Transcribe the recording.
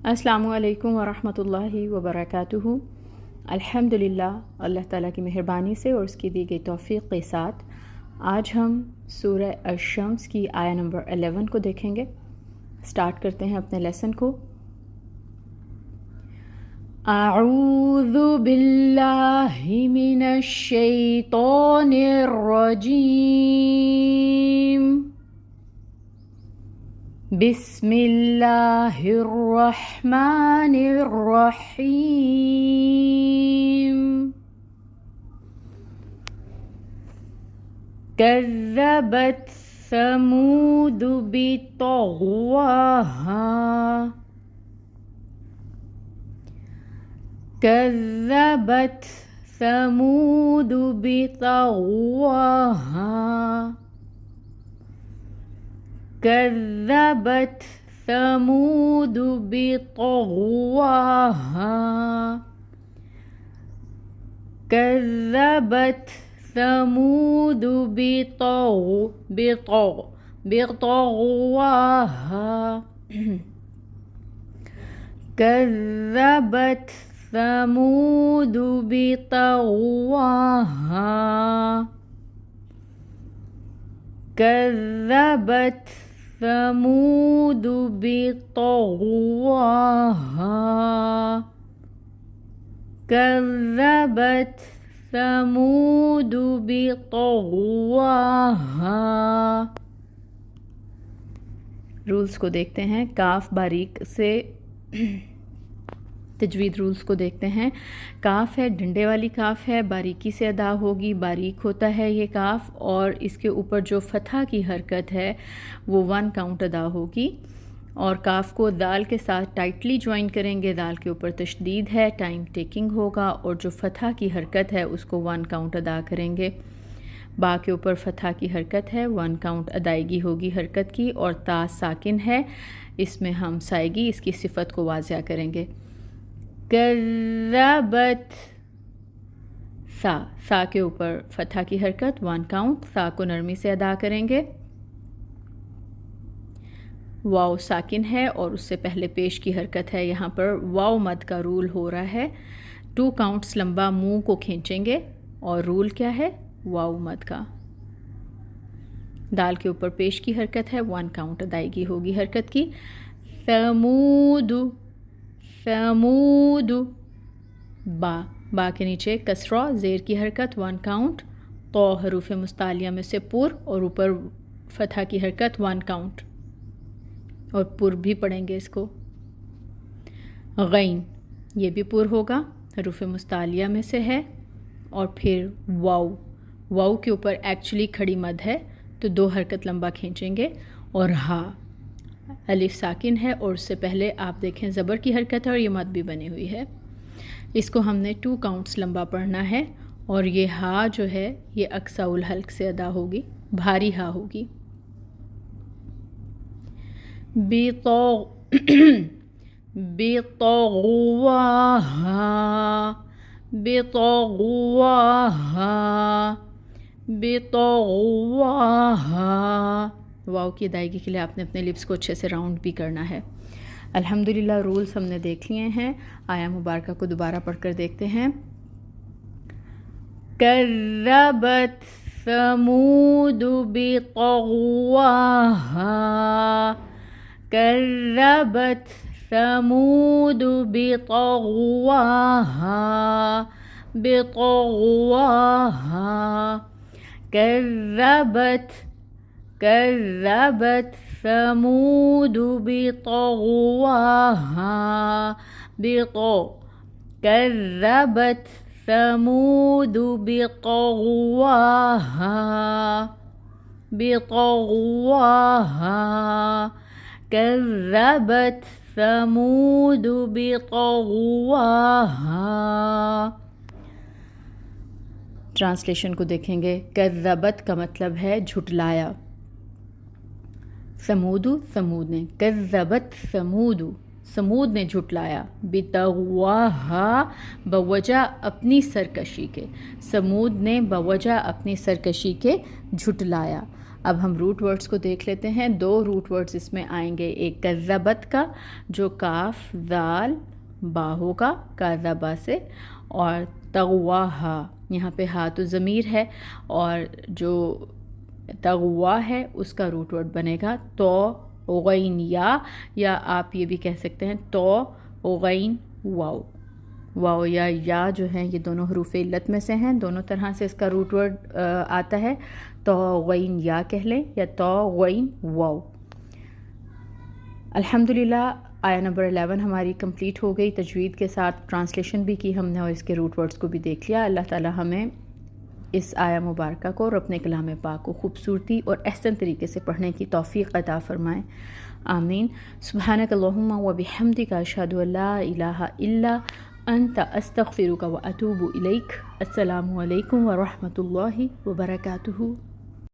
السلام علیکم ورحمۃ اللہ وبرکاتہ۔ الحمدللہ، اللہ تعالیٰ کی مہربانی سے اور اس کی دی گئی توفیق کے ساتھ آج ہم سورہ الشمس کی آیہ نمبر 11 کو دیکھیں گے۔ سٹارٹ کرتے ہیں اپنے لیسن کو۔ اعوذ باللہ من الشیطان الرجیم، بسم اللہ الرحمن الرحیم۔ کذبت ثمود بطغواہا، کذبت ثمود بطغواہا، کذبت ثمود بطغواہا، کذبت ثمود بطغواہا، کذبت ثمود بطغواہا، کذبت ثمود بطغواہا، کذبت ثمود بطغواہا۔ رولز کو دیکھتے ہیں، کاف باریک سے تجوید رولز کو دیکھتے ہیں۔ کاف ہے، ڈنڈے والی کاف ہے، باریکی سے ادا ہوگی، باریک ہوتا ہے یہ کاف، اور اس کے اوپر جو فتحہ کی حرکت ہے وہ 1 کاؤنٹ ادا ہوگی، اور کاف کو دال کے ساتھ ٹائٹلی جوائن کریں گے، دال کے اوپر تشدید ہے، ٹائم ٹیکنگ ہوگا، اور جو فتحہ کی حرکت ہے اس کو 1 کاؤنٹ ادا کریں گے۔ با کے اوپر فتحہ کی حرکت ہے، 1 کاؤنٹ ادائیگی ہوگی حرکت کی، اور تا ساکن ہے، اس میں ہم سائیگی اس کی صفت کو واضح کریں گے۔ کذبت، سا کے اوپر فتحہ کی حرکت، 1 کاؤنٹ، سا کو نرمی سے ادا کریں گے۔ واو ساکن ہے اور اس سے پہلے پیش کی حرکت ہے، یہاں پر واو مد کا رول ہو رہا ہے، 2 کاؤنٹس لمبا منہ کو کھینچیں گے، اور رول کیا ہے؟ واو مد کا۔ دال کے اوپر پیش کی حرکت ہے، 1 کاؤنٹ ادائیگی ہوگی حرکت کی۔ ثمود، ثمود، با کے نیچے کسرہ، زیر کی حرکت، 1 کاؤنٹ، تو حروف مستعلیہ میں سے پر، اور اوپر فتحہ کی حرکت، 1 کاؤنٹ، اور پر بھی پڑھیں گے اس کو۔ غین، یہ بھی پر ہوگا، حروف مستعلیہ میں سے ہے، اور پھر واو، واو کے اوپر ایکچولی کھڑی مد ہے تو 2 حرکت لمبا کھینچیں گے، اور ہا الف ساکن ہے، اور اس سے پہلے آپ دیکھیں زبر کی حرکت ہے اور یہ مد بھی بنی ہوئی ہے، اس کو ہم نے 2 کاؤنٹس لمبا پڑھنا ہے، اور یہ ہا جو ہے یہ اقصا الحلق سے ادا ہوگی، بھاری ہا ہوگی۔ بطغواہا، بطغواہا، بطغواہا۔ واو کی ادائیگی کے لیے آپ نے اپنے لپس کو اچھے سے راؤنڈ بھی کرنا ہے۔ الحمدللہ رولز ہم نے دیکھ لیے ہیں، آیہ مبارکہ کو دوبارہ پڑھ کر دیکھتے ہیں۔ کذبت ثمود بطغواہا، کذبت ثمود بطغواہا، بطغواہا، کذبت ثمود بطغواہا، کذبت ثمود بطغواہا، بطغواہا، کذبت ثمود بطغواہا۔ ٹرانسلیشن کو دیکھیں گے۔ کذبت کا مطلب ہے جھٹلایا، سمود نے، کذبت سمود نے جھٹلایا، بطغواہا بوجہ اپنی سرکشی کے، سمود نے بوجہ اپنی سرکشی کے جھٹلایا۔ اب ہم روٹ ورڈز کو دیکھ لیتے ہیں. 2 روٹ ورڈز اس میں آئیں گے. ایک کذبت کا جو کاف ذال با ہوگا کذبا سے, اور تغواہا یہاں پہ ہا تو ضمیر ہے, اور جو تغوا ہے اس کا روٹ ورڈ بنے گا تو غین یا آپ یہ بھی کہہ سکتے ہیں تو غین واو. واو یا جو ہیں یہ دونوں حروف علت میں سے ہیں, دونوں طرح سے اس کا روٹ ورڈ آتا ہے. تو غین یا کہہ لیں یا تو غین واو. الحمدللہ آیا نمبر 11 ہماری کمپلیٹ ہو گئی. تجوید کے ساتھ ٹرانسلیشن بھی کی ہم نے اور اس کے روٹ ورڈز کو بھی دیکھ لیا. اللہ تعالی ہمیں اس آیا مبارکہ کو اور اپنے کلام پاک کو خوبصورتی اور احسن طریقے سے پڑھنے کی توفیق عطا فرمائیں. آمین. سبحانک اللہم و بحمدک اشہد ان لا الہ الا انت استغفرک و اتوب الیک. السلام علیکم ورحمۃ اللہ وبرکاتہ.